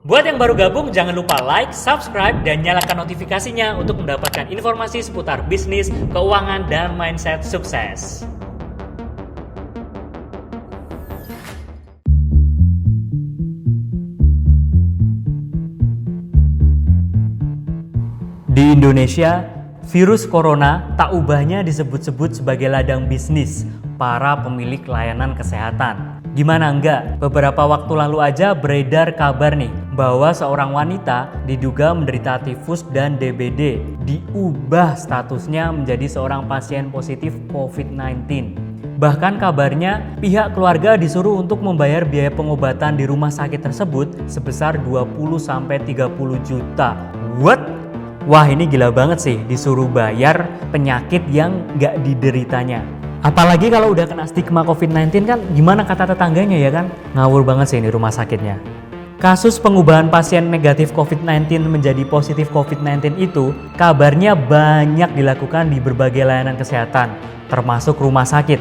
Buat yang baru gabung, jangan lupa like, subscribe, dan nyalakan notifikasinya untuk mendapatkan informasi seputar bisnis, keuangan, dan mindset sukses. Di Indonesia, virus corona tak ubahnya disebut-sebut sebagai ladang bisnis para pemilik layanan kesehatan. Gimana enggak? Beberapa waktu lalu aja beredar kabar nih bahwa seorang wanita diduga menderita tifus dan DBD diubah statusnya menjadi seorang pasien positif COVID-19. Bahkan kabarnya pihak keluarga disuruh untuk membayar biaya pengobatan di rumah sakit tersebut sebesar 20-30 juta. What? Wah, ini gila banget sih, disuruh bayar penyakit yang gak dideritanya. Apalagi kalau udah kena stigma COVID-19 kan gimana kata tetangganya ya kan? Ngawur banget sih ini rumah sakitnya. Kasus pengubahan pasien negatif COVID-19 menjadi positif COVID-19 itu kabarnya banyak dilakukan di berbagai layanan kesehatan, termasuk rumah sakit.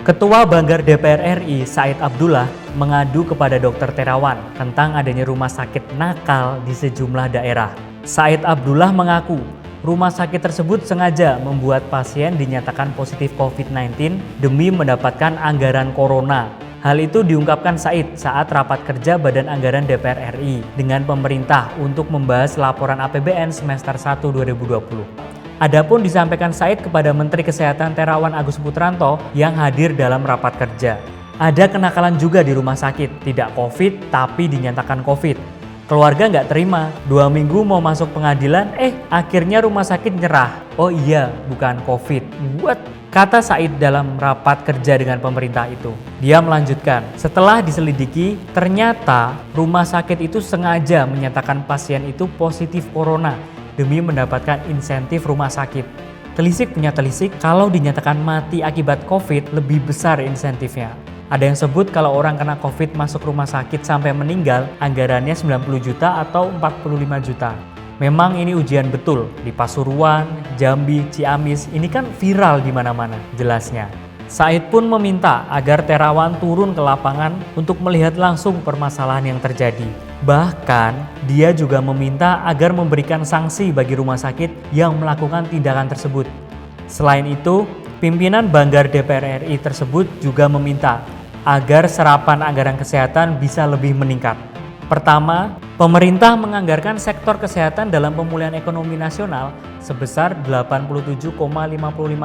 Ketua Banggar DPR RI, Said Abdullah, mengadu kepada Dr. Terawan tentang adanya rumah sakit nakal di sejumlah daerah. Said Abdullah mengaku rumah sakit tersebut sengaja membuat pasien dinyatakan positif COVID-19 demi mendapatkan anggaran corona. Hal itu diungkapkan Said saat rapat kerja Badan Anggaran DPR RI dengan pemerintah untuk membahas laporan APBN semester 1 2020. Adapun disampaikan Said kepada Menteri Kesehatan Terawan Agus Putranto yang hadir dalam rapat kerja. Ada kenakalan juga di rumah sakit, tidak COVID tapi dinyatakan COVID. Keluarga nggak terima, 2 minggu mau masuk pengadilan, akhirnya rumah sakit nyerah. Oh iya, bukan COVID. What? Kata Said dalam rapat kerja dengan pemerintah itu. Dia melanjutkan, setelah diselidiki, ternyata rumah sakit itu sengaja menyatakan pasien itu positif corona demi mendapatkan insentif rumah sakit. Telisik punya telisik, kalau dinyatakan mati akibat COVID, lebih besar insentifnya. Ada yang sebut kalau orang kena COVID masuk rumah sakit sampai meninggal, anggarannya 90 juta atau 45 juta. Memang ini ujian betul di Pasuruan, Jambi, Ciamis, ini kan viral di mana-mana jelasnya. Said pun meminta agar Terawan turun ke lapangan untuk melihat langsung permasalahan yang terjadi. Bahkan, dia juga meminta agar memberikan sanksi bagi rumah sakit yang melakukan tindakan tersebut. Selain itu, pimpinan Banggar DPR RI tersebut juga meminta agar serapan anggaran kesehatan bisa lebih meningkat. Pertama, pemerintah menganggarkan sektor kesehatan dalam pemulihan ekonomi nasional sebesar 87,55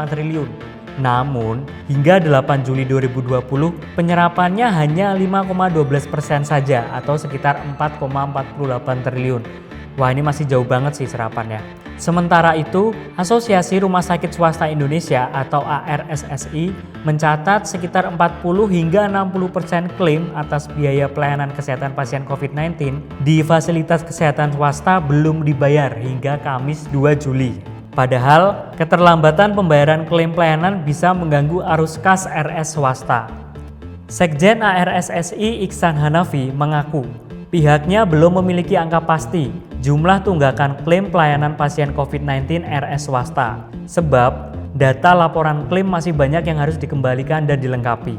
triliun. Namun, hingga 8 Juli 2020, penyerapannya hanya 5,12% saja atau sekitar 4,48 triliun. Wah, ini masih jauh banget sih serapannya. Sementara itu, Asosiasi Rumah Sakit Swasta Indonesia atau ARSSI mencatat sekitar 40 hingga 60% klaim atas biaya pelayanan kesehatan pasien COVID-19 di fasilitas kesehatan swasta belum dibayar hingga Kamis 2 Juli. Padahal, keterlambatan pembayaran klaim pelayanan bisa mengganggu arus kas RS swasta. Sekjen ARSSI Iksan Hanafi mengaku, pihaknya belum memiliki angka pasti jumlah tunggakan klaim pelayanan pasien COVID-19 RS swasta, sebab data laporan klaim masih banyak yang harus dikembalikan dan dilengkapi.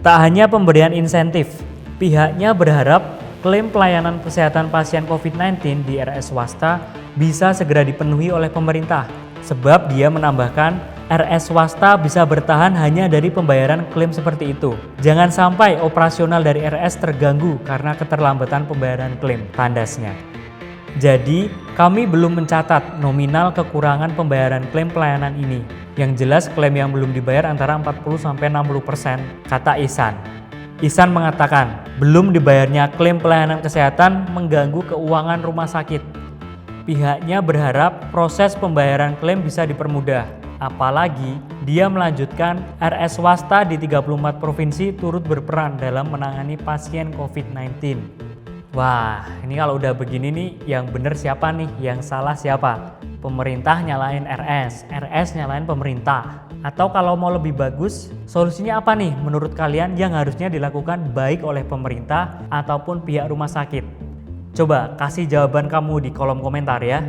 Tak hanya pemberian insentif, pihaknya berharap klaim pelayanan kesehatan pasien COVID-19 di RS swasta bisa segera dipenuhi oleh pemerintah, sebab dia menambahkan RS swasta bisa bertahan hanya dari pembayaran klaim seperti itu. Jangan sampai operasional dari RS terganggu karena keterlambatan pembayaran klaim, tandasnya. Jadi, kami belum mencatat nominal kekurangan pembayaran klaim pelayanan ini. Yang jelas klaim yang belum dibayar antara 40-60%, kata Ihsan. Ihsan mengatakan, belum dibayarnya klaim pelayanan kesehatan mengganggu keuangan rumah sakit. Pihaknya berharap proses pembayaran klaim bisa dipermudah. Apalagi, dia melanjutkan RS swasta di 34 provinsi turut berperan dalam menangani pasien COVID-19. Wah, ini kalau udah begini nih, yang bener siapa nih? Yang salah siapa? Pemerintah nyalain RS, RS nyalain pemerintah. Atau kalau mau lebih bagus, solusinya apa nih menurut kalian yang harusnya dilakukan baik oleh pemerintah ataupun pihak rumah sakit? Coba kasih jawaban kamu di kolom komentar ya.